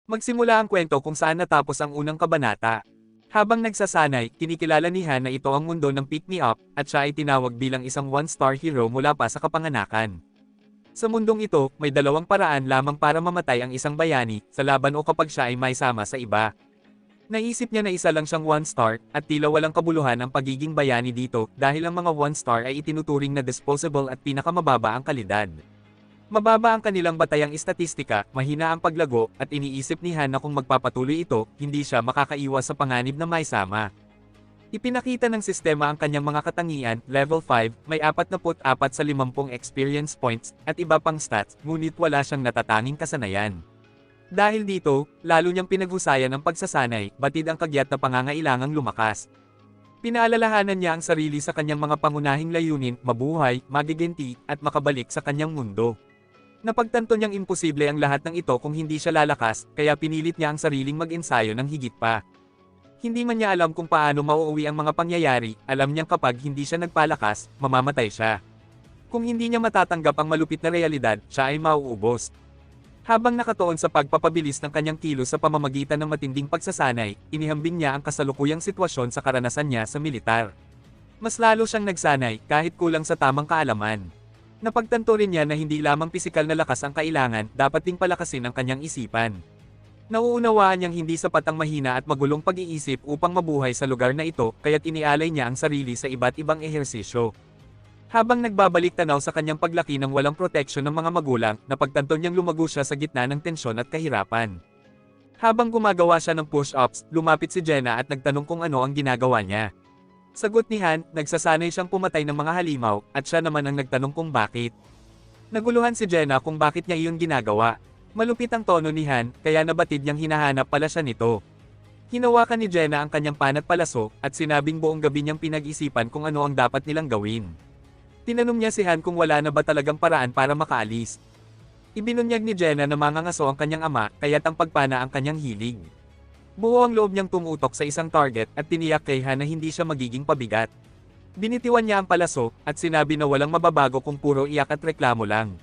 Magsimula ang kwento kung saan natapos ang unang kabanata. Habang nagsasanay, kinikilala ni Han na ito ang mundo ng Pick Me Up, at siya ay tinawag bilang isang one-star hero mula pa sa kapanganakan. Sa mundong ito, may dalawang paraan lamang para mamatay ang isang bayani, sa laban o kapag siya ay maisama sa iba. Naisip niya na isa lang siyang one-star, at tila walang kabuluhan ang pagiging bayani dito, dahil ang mga one-star ay itinuturing na disposable at pinakamababa ang kalidad. Mababa ang kanilang batayang istatistika, mahina ang paglago, at iniisip ni Han na kung magpapatuloy ito, hindi siya makakaiwas sa panganib na maisama. Ipinakita ng sistema ang kanyang mga katangian, level 5, may 44 sa 50 experience points, at iba pang stats, ngunit wala siyang natatanging kasanayan. Dahil dito, lalo niyang pinaghusayan ang pagsasanay, batid ang kagyat na pangangailangang lumakas. Pinaalalahanan niya ang sarili sa kanyang mga pangunahing layunin, mabuhay, magiginti, at makabalik sa kanyang mundo. Napagtanto niyang imposible ang lahat ng ito kung hindi siya lalakas, kaya pinilit niya ang sariling mag-ensayo ng higit pa. Hindi man niya alam kung paano mauuwi ang mga pangyayari, alam niyang kapag hindi siya nagpalakas, mamamatay siya. Kung hindi niya matatanggap ang malupit na realidad, siya ay mauubos. Habang nakatuon sa pagpapabilis ng kanyang kilos sa pamamagitan ng matinding pagsasanay, inihambing niya ang kasalukuyang sitwasyon sa karanasan niya sa militar. Mas lalo siyang nagsanay, kahit kulang sa tamang kaalaman. Napagtanto rin niya na hindi lamang pisikal na lakas ang kailangan, dapat ding palakasin ang kanyang isipan. Nauunawaan niyang hindi sapat ang mahina at magulong pag-iisip upang mabuhay sa lugar na ito, kaya't inialay niya ang sarili sa iba't ibang ehersisyo. Habang nagbabalik tanaw sa kanyang paglaki ng walang proteksyon ng mga magulang, napagtanto niyang lumago siya sa gitna ng tensyon at kahirapan. Habang gumagawa siya ng push-ups, lumapit si Jenna at nagtanong kung ano ang ginagawa niya. Sagot ni Han, nagsasanay siyang pumatay ng mga halimaw, at siya naman ang nagtanong kung bakit. Naguluhan si Jenna kung bakit niya iyon ginagawa. Malupit ang tono ni Han, kaya nabatid niyang hinahanap pala siya nito. Hinawakan ni Jenna ang kanyang panat palaso, at sinabing buong gabi niyang pinag-isipan kung ano ang dapat nilang gawin. Tinanong niya si Han kung wala na ba talagang paraan para makaalis. Ibinunyag ni Jenna na mangangaso ang kanyang ama, kaya't ang pagpana ang kanyang hilig. Buo ang loob niyang tumutok sa isang target at tiniyak kay Han na hindi siya magiging pabigat. Binitiwan niya ang palaso, at sinabi na walang mababago kung puro iyak at reklamo lang.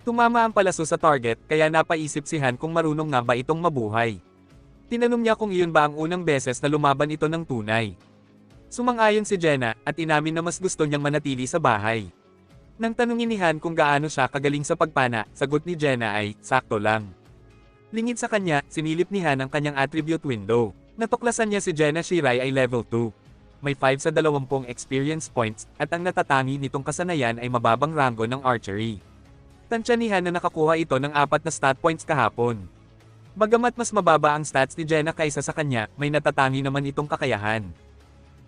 Tumama ang palaso sa target, kaya napaisip si Han kung marunong nga ba itong mabuhay. Tinanong niya kung iyon ba ang unang beses na lumaban ito ng tunay. Sumang-ayon si Jenna, at inamin na mas gusto niyang manatili sa bahay. Nang tanungin ni Han kung gaano siya kagaling sa pagpana, sagot ni Jenna ay, sakto lang. Lingid sa kanya, sinilip ni Han ang kanyang attribute window. Natuklasan niya si Jenna Shirai ay level 2. May 5 sa 20 experience points, at ang natatangi nitong kasanayan ay mababang rango ng archery. Tansya ni Han na nakakuha ito ng 4 na stat points kahapon. Bagamat mas mababa ang stats ni Jenna kaysa sa kanya, may natatangi naman itong kakayahan.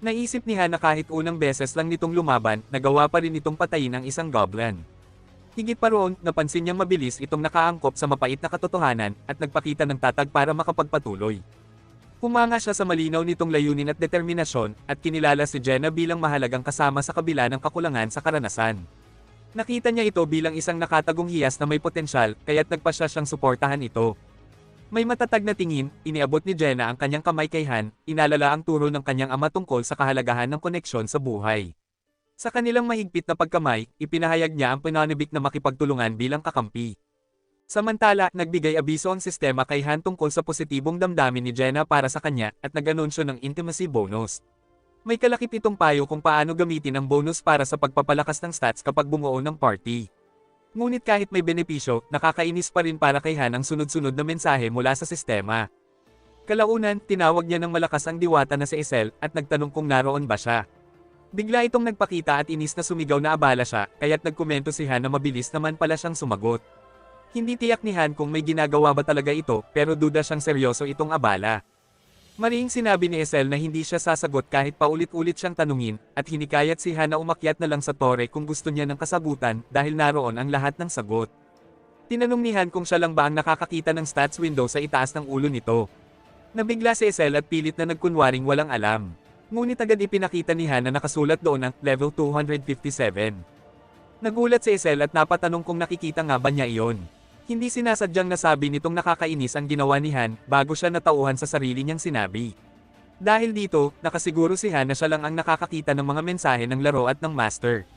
Naisip ni Han na kahit unang beses lang nitong lumaban, nagawa pa rin itong patayin ang isang goblin. Higit pa roon, napansin niyang mabilis itong nakaangkop sa mapait na katotohanan, at nagpakita ng tatag para makapagpatuloy. Humanga siya sa malinaw nitong layunin at determinasyon, at kinilala si Jenna bilang mahalagang kasama sa kabila ng kakulangan sa karanasan. Nakita niya ito bilang isang nakatagong hiyas na may potensyal, kaya't nagpasya siyang suportahan ito. May matatag na tingin, iniabot ni Jenna ang kanyang kamay kay Han, inalala ang turo ng kanyang ama tungkol sa kahalagahan ng koneksyon sa buhay. Sa kanilang mahigpit na pagkamay, ipinahayag niya ang pananabik na makipagtulungan bilang kakampi. Samantala, nagbigay abiso ang sistema kay Han tungkol sa positibong damdamin ni Jenna para sa kanya, at nag-anunsyo ng intimacy bonus. May kalakip itong payo kung paano gamitin ang bonus para sa pagpapalakas ng stats kapag bumuo ng party. Ngunit kahit may benepisyo, nakakainis pa rin para kay Han ang sunod-sunod na mensahe mula sa sistema. Kalaunan, tinawag niya ng malakas ang diwata na si Isel, at nagtanong kung naroon ba siya. Bigla itong nagpakita at inis na sumigaw na abala siya, kaya't nagkomento si Han na mabilis naman pala siyang sumagot. Hindi tiyak ni Han kung may ginagawa ba talaga ito, pero duda siyang seryoso itong abala. Mariing sinabi ni Isel na hindi siya sasagot kahit paulit-ulit siyang tanungin, at hinikayat si Han na umakyat na lang sa tore kung gusto niya ng kasagutan, dahil naroon ang lahat ng sagot. Tinanong ni Han kung siya lang ba ang nakakakita ng stats window sa itaas ng ulo nito. Nabigla si Isel at pilit na nagkunwaring walang alam. Ngunit agad ipinakita ni Han na nakasulat doon ang level 257. Nagulat si Isel at napatanong kung nakikita nga ba niya iyon. Hindi sinasadyang nasabi nitong nakakainis ang ginawa ni Han, bago siya natauhan sa sarili niyang sinabi. Dahil dito, nakasiguro si Han na siya lang ang nakakakita ng mga mensahe ng laro at ng master.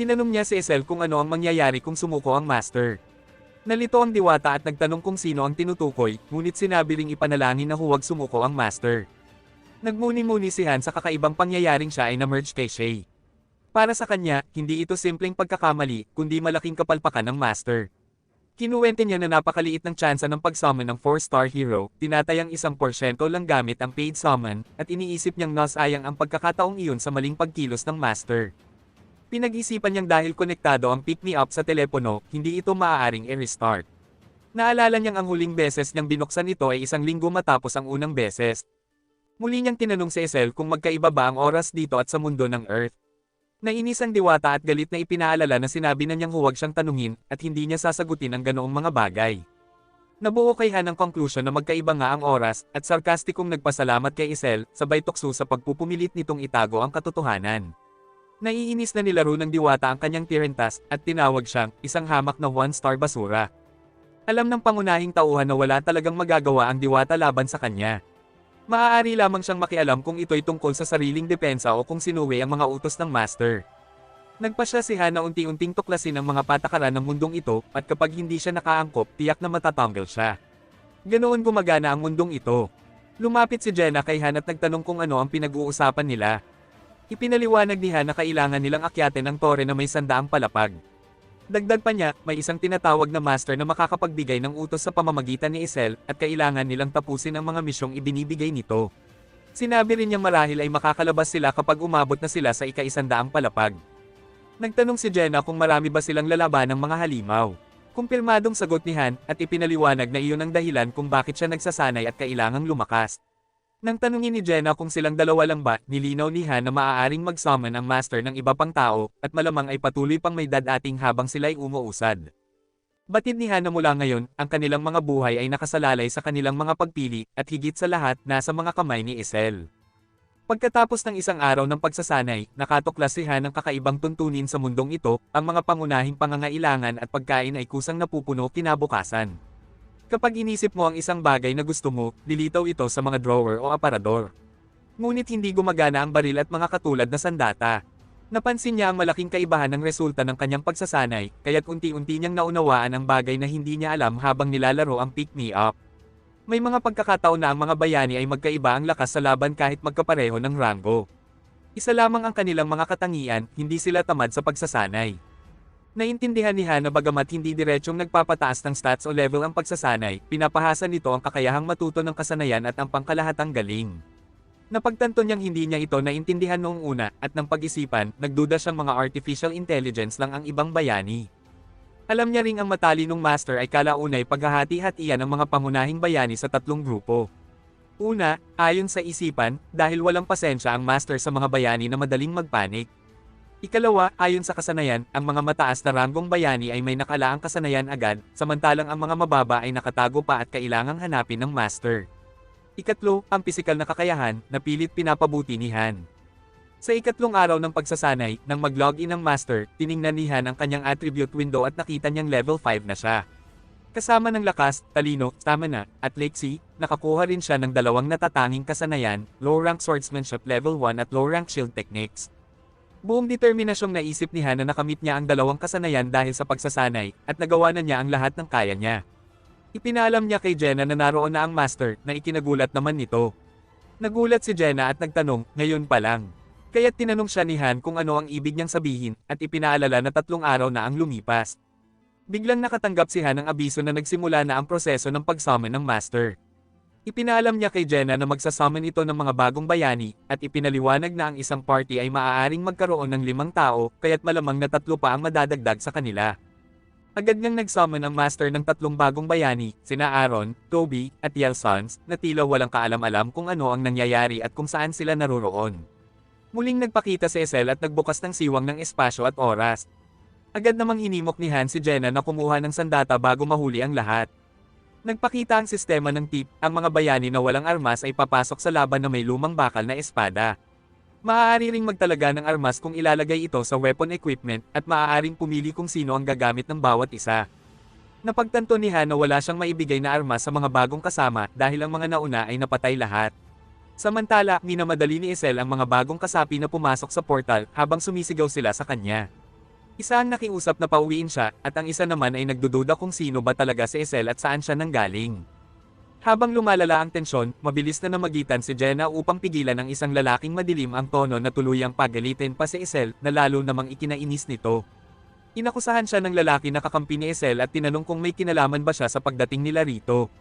Tinanong niya si Isel kung ano ang mangyayari kung sumuko ang master. Nalito ang diwata at nagtanong kung sino ang tinutukoy, ngunit sinabi ring ipanalangin na huwag sumuko ang master. Nagmuni-muni si Han sa kakaibang pangyayaring siya ay na-merge kay Shay. Para sa kanya, hindi ito simpleng pagkakamali, kundi malaking kapalpakan ng master. Kinuwente niya na napakaliit ng tsansa ng pag-summon ng 4-star hero, tinatayang 1% lang gamit ang paid summon, at iniisip niyang nasayang ang pagkakataong iyon sa maling pagkilos ng master. Pinag-isipan niyang dahil konektado ang pick-me-up sa telepono, hindi ito maaaring i-restart. Naalala niyang ang huling beses niyang binuksan ito ay 1 linggo matapos ang unang beses. Muli niyang tinanong si Essel kung magkaiba ba ang oras dito at sa mundo ng Earth. Nainis ang diwata at galit na ipinaalala na sinabi na niyang huwag siyang tanungin at hindi niya sasagutin ang ganoong mga bagay. Nabuo kay Han ang conclusion na magkaiba nga ang oras at sarkastikong nagpasalamat kay Essel, sabay tukso sa pagpupumilit nitong itago ang katotohanan. Naiinis na nilaro ng diwata ang kanyang tirentas at tinawag siyang isang hamak na 1-star basura. Alam ng pangunahing tauhan na wala talagang magagawa ang diwata laban sa kanya. Maaari lamang siyang makialam kung ito'y tungkol sa sariling depensa o kung sinuwi ang mga utos ng master. Nagpasya si Han na unti-unting tuklasin ang mga patakaran ng mundong ito at kapag hindi siya nakaangkop, tiyak na matatanggal siya. Ganoon gumagana ang mundong ito. Lumapit si Jenna kay Han at nagtanong kung ano ang pinag-uusapan nila. Ipinaliwanag ni Han na kailangan nilang akyatin ang tore na may 100 palapag. Dagdag pa niya, may isang tinatawag na master na makakapagbigay ng utos sa pamamagitan ni Essel at kailangan nilang tapusin ang mga misyong ibinibigay nito. Sinabi rin niyang marahil ay makakalabas sila kapag umabot na sila sa ika-100 palapag. Nagtanong si Jenna kung marami ba silang lalaban ng mga halimaw. Kumpirmadong sagot ni Han at ipinaliwanag na iyon ang dahilan kung bakit siya nagsasanay at kailangang lumakas. Nang tanungin ni Jenna kung silang dalawa lang ba, nilinaw ni Han na maaaring mag-summon ang master ng iba pang tao, at malamang ay patuloy pang may dadating habang sila'y umuusad. Batid ni Han na mula ngayon, ang kanilang mga buhay ay nakasalalay sa kanilang mga pagpili, at higit sa lahat, nasa mga kamay ni Essel. Pagkatapos ng isang araw ng pagsasanay, nakatuklas si Han ng kakaibang tuntunin sa mundong ito, ang mga pangunahing pangangailangan at pagkain ay kusang napupuno kinabukasan. Kapag inisip mo ang isang bagay na gusto mo, lilitaw ito sa mga drawer o aparador. Ngunit hindi gumagana ang baril at mga katulad na sandata. Napansin niya ang malaking kaibahan ng resulta ng kanyang pagsasanay, kaya't unti-unti niyang naunawaan ang bagay na hindi niya alam habang nilalaro ang pick-me-up. May mga pagkakataon na ang mga bayani ay magkaiba ang lakas sa laban kahit magkapareho ng ranggo. Isa lamang ang kanilang mga katangian, hindi sila tamad sa pagsasanay. Naintindihan ni Han na bagamat hindi diretsyong nagpapataas ng stats o level ang pagsasanay, pinapahasa nito ang kakayahang matuto ng kasanayan at ang pangkalahatang galing. Napagtanto niyang hindi niya ito naintindihan noong una, at ng pag-isipan, nagduda siyang mga artificial intelligence lang ang ibang bayani. Alam niya ring ang matalinong master ay kalaunay paghahati-hatian ng mga pangunahing bayani sa 3 grupo. Una, ayon sa isipan, dahil walang pasensya ang master sa mga bayani na madaling magpanik. Ikalawa, ayon sa kasanayan, ang mga mataas na ranggong bayani ay may nakalaang kasanayan agad, samantalang ang mga mababa ay nakatago pa at kailangang hanapin ng master. Ikatlo, ang pisikal na kakayahan, na pilit pinapabuti ni Han. Sa ikatlong araw ng pagsasanay, nang mag-login ng master, tiningnan ni Han ang kanyang attribute window at nakita niyang level 5 na siya. Kasama ng lakas, talino, stamina, at lexi, nakakuha rin siya ng 2 natatanging kasanayan, low-rank swordsmanship level 1 at low-rank shield techniques. Buong determinasyong naisip ni Han na nakamit niya ang 2 kasanayan dahil sa pagsasanay, at nagawa na niya ang lahat ng kaya niya. Ipinaalam niya kay Jenna na naroon na ang master, na ikinagulat naman nito. Nagulat si Jenna at nagtanong, ngayon pa lang. Kaya't tinanong siya ni Han kung ano ang ibig niyang sabihin, at ipinaalala na 3 araw na ang lumipas. Biglang nakatanggap si Han ng abiso na nagsimula na ang proseso ng pag-summon ng master. Ipinaalam niya kay Jenna na magsasummon ito ng mga bagong bayani, at ipinaliwanag na ang isang party ay maaaring magkaroon ng 5 tao, kaya't malamang na 3 pa ang madadagdag sa kanila. Agad niyang nag-summon ang master ng 3 bagong bayani, sina Aaron, Toby, at Yelsons, na tila walang kaalam-alam kung ano ang nangyayari at kung saan sila naroroon. Muling nagpakita si Essel at nagbukas ng siwang ng espasyo at oras. Agad namang hinimok ni Han si Jenna na kumuha ng sandata bago mahuli ang lahat. Nagpakita ang sistema ng tip, ang mga bayani na walang armas ay papasok sa laban na may lumang bakal na espada. Maaari ring magtalaga ng armas kung ilalagay ito sa weapon equipment, at maaaring pumili kung sino ang gagamit ng bawat isa. Napagtanto ni Han na wala siyang maibigay na armas sa mga bagong kasama dahil ang mga nauna ay napatay lahat. Samantala, minamadali ni Essel ang mga bagong kasapi na pumasok sa portal habang sumisigaw sila sa kanya. Isa ang nakiusap na pauwiin siya, at ang isa naman ay nagdududa kung sino ba talaga si Esel at saan siya nanggaling. Habang lumalala ang tensyon, mabilis na namagitan si Jenna upang pigilan ang isang lalaking madilim ang tono na tuluyang pagalitin pa si Esel na lalo namang ikinainis nito. Inakusahan siya ng lalaki na kakampi ni Esel at tinanong kung may kinalaman ba siya sa pagdating nila rito.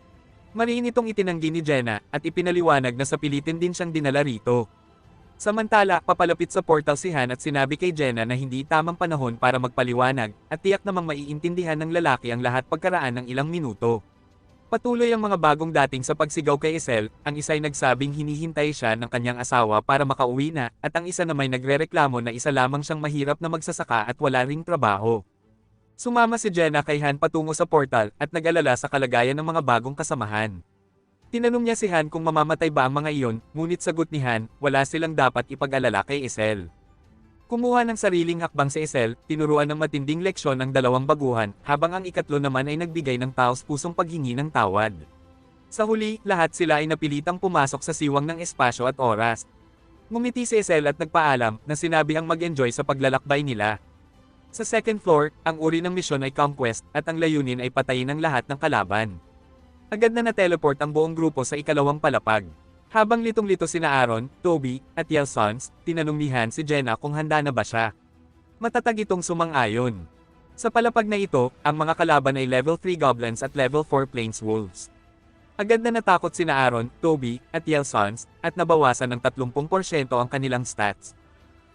Mariin itong itinanggi ni Jenna at ipinaliwanag na sa pilitin din siyang dinala rito. Samantala, papalapit sa portal si Han at sinabi kay Jenna na hindi tamang panahon para magpaliwanag, at tiyak namang maiintindihan ng lalaki ang lahat pagkaraan ng ilang minuto. Patuloy ang mga bagong dating sa pagsigaw kay Esel, ang isa'y nagsabing hinihintay siya ng kanyang asawa para makauwi na, at ang isa namay nagrereklamo na isa lamang siyang mahirap na magsasaka at wala ring trabaho. Sumama si Jenna kay Han patungo sa portal at nag-alala sa kalagayan ng mga bagong kasamahan. Tinanong niya si Han kung mamamatay ba ang mga iyon, ngunit sagot ni Han, wala silang dapat ipag-alala kay Esel. Kumuha ng sariling hakbang si Esel, tinuruan ng matinding leksyon ng dalawang baguhan, habang ang ikatlo naman ay nagbigay ng taos-pusong paghingi ng tawad. Sa huli, lahat sila ay napilitang pumasok sa siwang ng espasyo at oras. Ngumiti si Esel at nagpaalam na sinabihang mag-enjoy sa paglalakbay nila. Sa second floor, ang uri ng misyon ay conquest, at ang layunin ay patayin ang lahat ng kalaban. Agad na na-teleport ang buong grupo sa ikalawang palapag. Habang litong-lito sina Aaron, Toby, at Yelsons, tinanong ni Han si Jenna kung handa na ba siya. Matatag itong sumang-ayon. Sa palapag na ito, ang mga kalaban ay level 3 goblins at level 4 plains wolves. Agad na natakot sina Aaron, Toby, at Yelsons, at nabawasan ng 30% ang kanilang stats.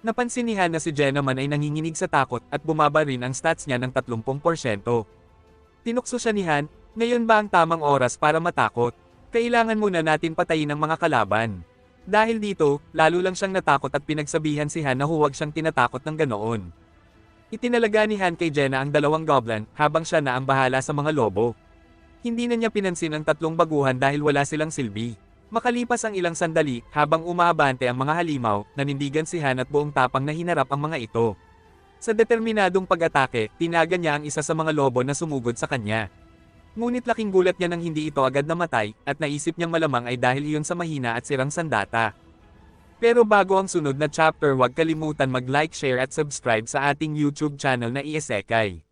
Napansin ni Han na si Jenna man ay nanginginig sa takot at bumaba rin ang stats niya ng 30%. Tinukso siya ni Han, ngayon ba ang tamang oras para matakot? Kailangan muna natin patayin ang mga kalaban. Dahil dito, lalo lang siyang natakot at pinagsabihan si Han na huwag siyang tinatakot ng ganoon. Itinalaga ni Han kay Jenna ang dalawang goblin, habang siya na ang bahala sa mga lobo. Hindi na niya pinansin ang tatlong baguhan dahil wala silang silbi. Makalipas ang ilang sandali, habang umaabante ang mga halimaw, nanindigan si Han at buong tapang na hinarap ang mga ito. Sa determinadong pag-atake, tinaga niya ang isa sa mga lobo na sumugod sa kanya. Ngunit laking gulat niya nang hindi ito agad namatay, at naisip niyang malamang ay dahil iyon sa mahina at sirang sandata. Pero bago ang sunod na chapter, huwag kalimutan mag-like, share at subscribe sa ating YouTube channel na Isekai.